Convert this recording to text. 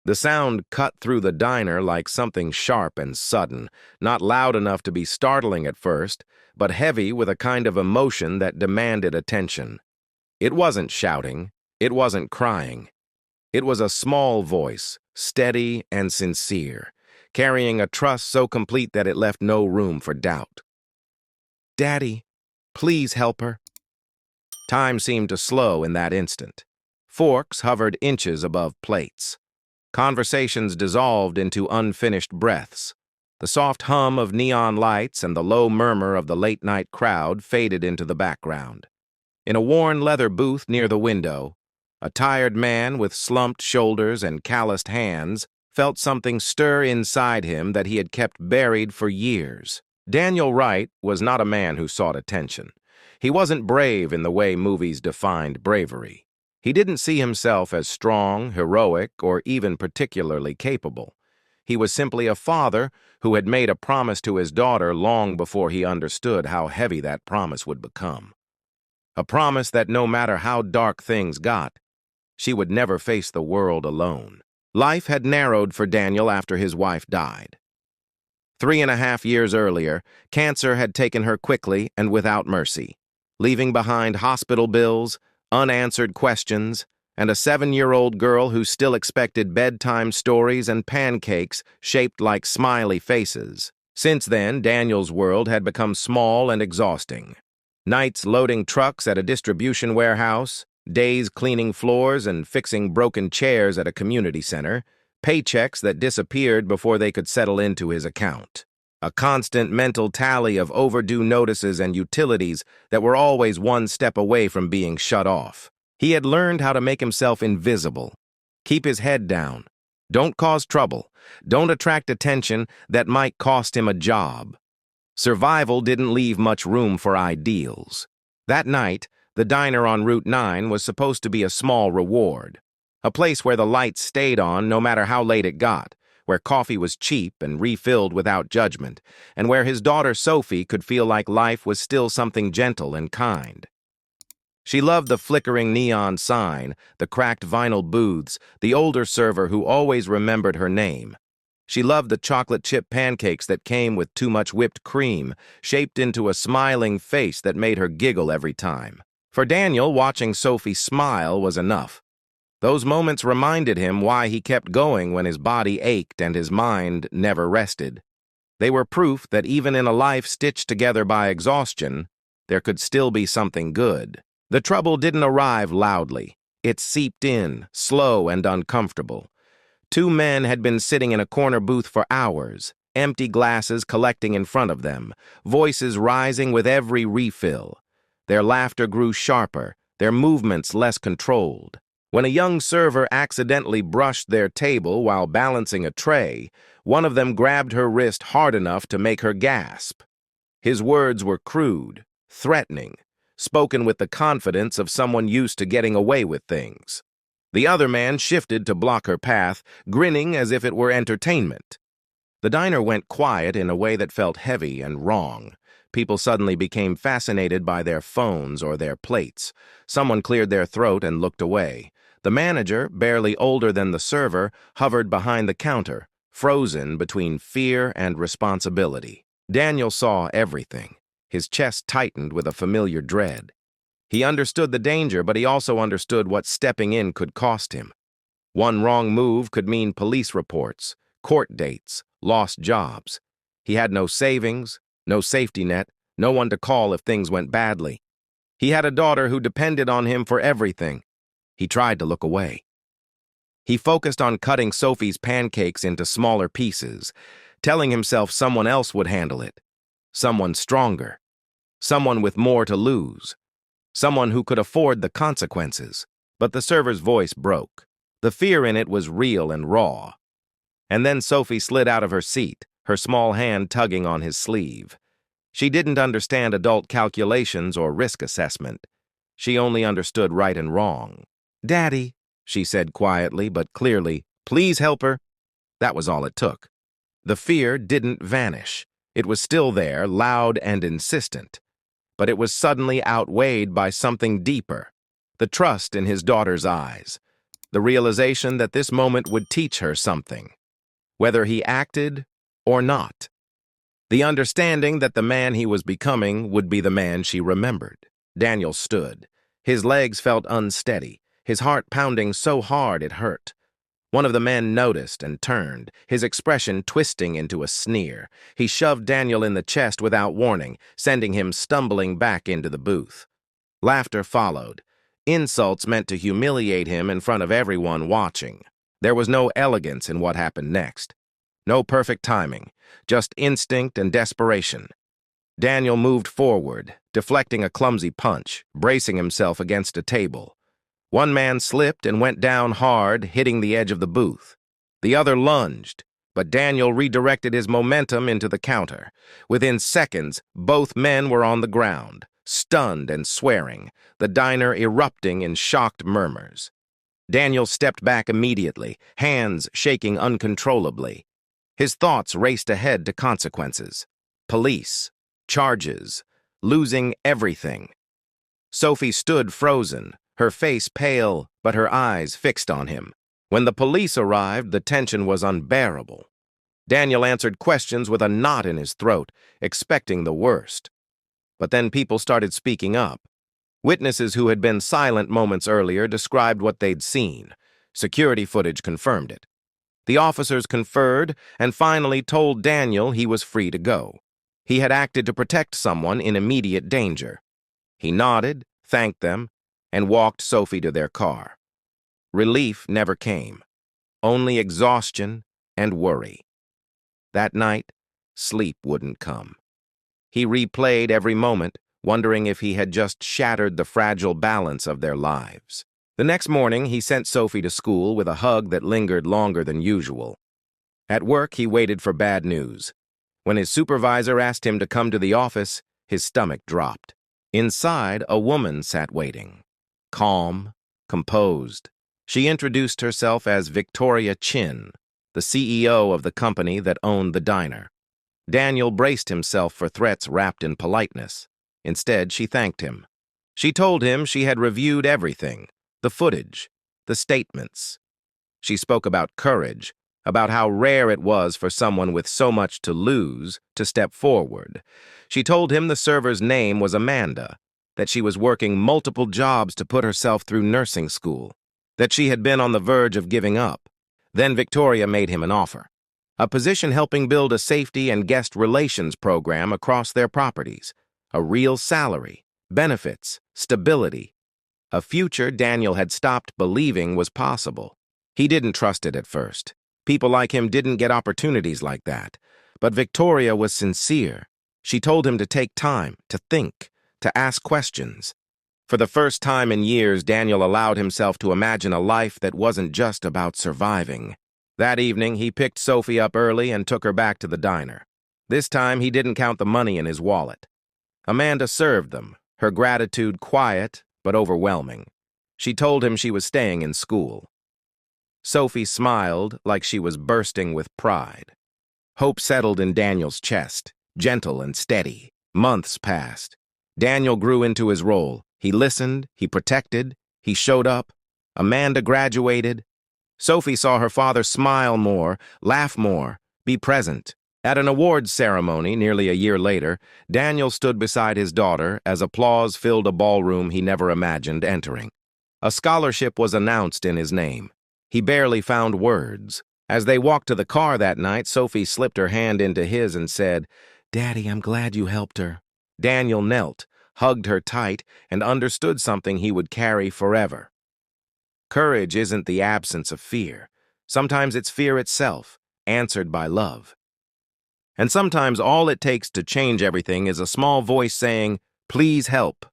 The sound cut through the diner like something sharp and sudden, not loud enough to be startling at first, but heavy with a kind of emotion that demanded attention. It wasn't shouting. It wasn't crying. It was a small voice, steady and sincere, carrying a trust so complete that it left no room for doubt. "Daddy, please help her." Time seemed to slow in that instant. Forks hovered inches above plates. Conversations dissolved into unfinished breaths. The soft hum of neon lights and the low murmur of the late-night crowd faded into the background. In a worn leather booth near the window, a tired man with slumped shoulders and calloused hands felt something stir inside him that he had kept buried for years. Daniel Wright was not a man who sought attention. He wasn't brave in the way movies defined bravery. He didn't see himself as strong, heroic, or even particularly capable. He was simply a father who had made a promise to his daughter long before he understood how heavy that promise would become. A promise that no matter how dark things got, she would never face the world alone. Life had narrowed for Daniel after his wife died. 3.5 years earlier, cancer had taken her quickly and without mercy, leaving behind hospital bills, unanswered questions, and a 7-year-old girl who still expected bedtime stories and pancakes shaped like smiley faces. Since then, Daniel's world had become small and exhausting. Nights loading trucks at a distribution warehouse, days cleaning floors and fixing broken chairs at a community center, paychecks that disappeared before they could settle into his account. A constant mental tally of overdue notices and utilities that were always one step away from being shut off. He had learned how to make himself invisible. Keep his head down. Don't cause trouble. Don't attract attention that might cost him a job. Survival didn't leave much room for ideals. That night, the diner on Route 9 was supposed to be a small reward. A place where the lights stayed on no matter how late it got, where coffee was cheap and refilled without judgment, and where his daughter Sophie could feel like life was still something gentle and kind. She loved the flickering neon sign, the cracked vinyl booths, the older server who always remembered her name. She loved the chocolate chip pancakes that came with too much whipped cream, shaped into a smiling face that made her giggle every time. For Daniel, watching Sophie smile was enough. Those moments reminded him why he kept going when his body ached and his mind never rested. They were proof that even in a life stitched together by exhaustion, there could still be something good. The trouble didn't arrive loudly. It seeped in, slow and uncomfortable. 2 men had been sitting in a corner booth for hours, empty glasses collecting in front of them, voices rising with every refill. Their laughter grew sharper, their movements less controlled. When a young server accidentally brushed their table while balancing a tray, one of them grabbed her wrist hard enough to make her gasp. His words were crude, threatening, spoken with the confidence of someone used to getting away with things. The other man shifted to block her path, grinning as if it were entertainment. The diner went quiet in a way that felt heavy and wrong. People suddenly became fascinated by their phones or their plates. Someone cleared their throat and looked away. The manager, barely older than the server, hovered behind the counter, frozen between fear and responsibility. Daniel saw everything. His chest tightened with a familiar dread. He understood the danger, but he also understood what stepping in could cost him. One wrong move could mean police reports, court dates, lost jobs. He had no savings, no safety net, no one to call if things went badly. He had a daughter who depended on him for everything. He tried to look away. He focused on cutting Sophie's pancakes into smaller pieces, telling himself someone else would handle it. Someone stronger. Someone with more to lose. Someone who could afford the consequences. But the server's voice broke. The fear in it was real and raw. And then Sophie slid out of her seat, her small hand tugging on his sleeve. She didn't understand adult calculations or risk assessment. She only understood right and wrong. "Daddy," she said quietly but clearly, "please help her." That was all it took. The fear didn't vanish. It was still there, loud and insistent. But it was suddenly outweighed by something deeper, the trust in his daughter's eyes. the realization that this moment would teach her something, whether he acted or not. The understanding that the man he was becoming would be the man she remembered. Daniel stood. His legs felt unsteady, his heart pounding so hard it hurt. One of the men noticed and turned, his expression twisting into a sneer. He shoved Daniel in the chest without warning, sending him stumbling back into the booth. Laughter followed. Insults meant to humiliate him in front of everyone watching. There was no elegance in what happened next. No perfect timing, just instinct and desperation. Daniel moved forward, deflecting a clumsy punch, bracing himself against a table. One man slipped and went down hard, hitting the edge of the booth. The other lunged, but Daniel redirected his momentum into the counter. Within seconds, both men were on the ground, stunned and swearing, the diner erupting in shocked murmurs. Daniel stepped back immediately, hands shaking uncontrollably. His thoughts raced ahead to consequences. Police, charges, losing everything. Sophie stood frozen, her face pale, but her eyes fixed on him. When the police arrived, the tension was unbearable. Daniel answered questions with a knot in his throat, expecting the worst. But then people started speaking up. Witnesses who had been silent moments earlier described what they'd seen. Security footage confirmed it. The officers conferred and finally told Daniel he was free to go. He had acted to protect someone in immediate danger. He nodded, thanked them, and walked Sophie to their car. Relief never came, only exhaustion and worry. That night, sleep wouldn't come. He replayed every moment, wondering if he had just shattered the fragile balance of their lives. The next morning, he sent Sophie to school with a hug that lingered longer than usual. At work, he waited for bad news. When his supervisor asked him to come to the office, his stomach dropped. Inside, a woman sat waiting. Calm, composed. She introduced herself as Victoria Chin, the CEO of the company that owned the diner. Daniel braced himself for threats wrapped in politeness. Instead, she thanked him. She told him she had reviewed everything, the footage, the statements. She spoke about courage, about how rare it was for someone with so much to lose to step forward. She told him the server's name was Amanda, that she was working multiple jobs to put herself through nursing school, that she had been on the verge of giving up. Then Victoria made him an offer, a position helping build a safety and guest relations program across their properties, a real salary, benefits, stability, a future Daniel had stopped believing was possible. He didn't trust it at first. People like him didn't get opportunities like that. But Victoria was sincere. She told him to take time, to think, to ask questions. For the first time in years, Daniel allowed himself to imagine a life that wasn't just about surviving. That evening, he picked Sophie up early and took her back to the diner. This time, he didn't count the money in his wallet. Amanda served them, her gratitude quiet but overwhelming. She told him she was staying in school. Sophie smiled like she was bursting with pride. Hope settled in Daniel's chest, gentle and steady. Months passed. Daniel grew into his role. He listened, he protected, he showed up. Amanda graduated. Sophie saw her father smile more, laugh more, be present. At an awards ceremony nearly a year later, Daniel stood beside his daughter as applause filled a ballroom he never imagined entering. A scholarship was announced in his name. He barely found words. As they walked to the car that night, Sophie slipped her hand into his and said, "Daddy, I'm glad you helped her." Daniel knelt, hugged her tight, and understood something he would carry forever. Courage isn't the absence of fear. Sometimes it's fear itself, answered by love. And sometimes all it takes to change everything is a small voice saying, "Please help."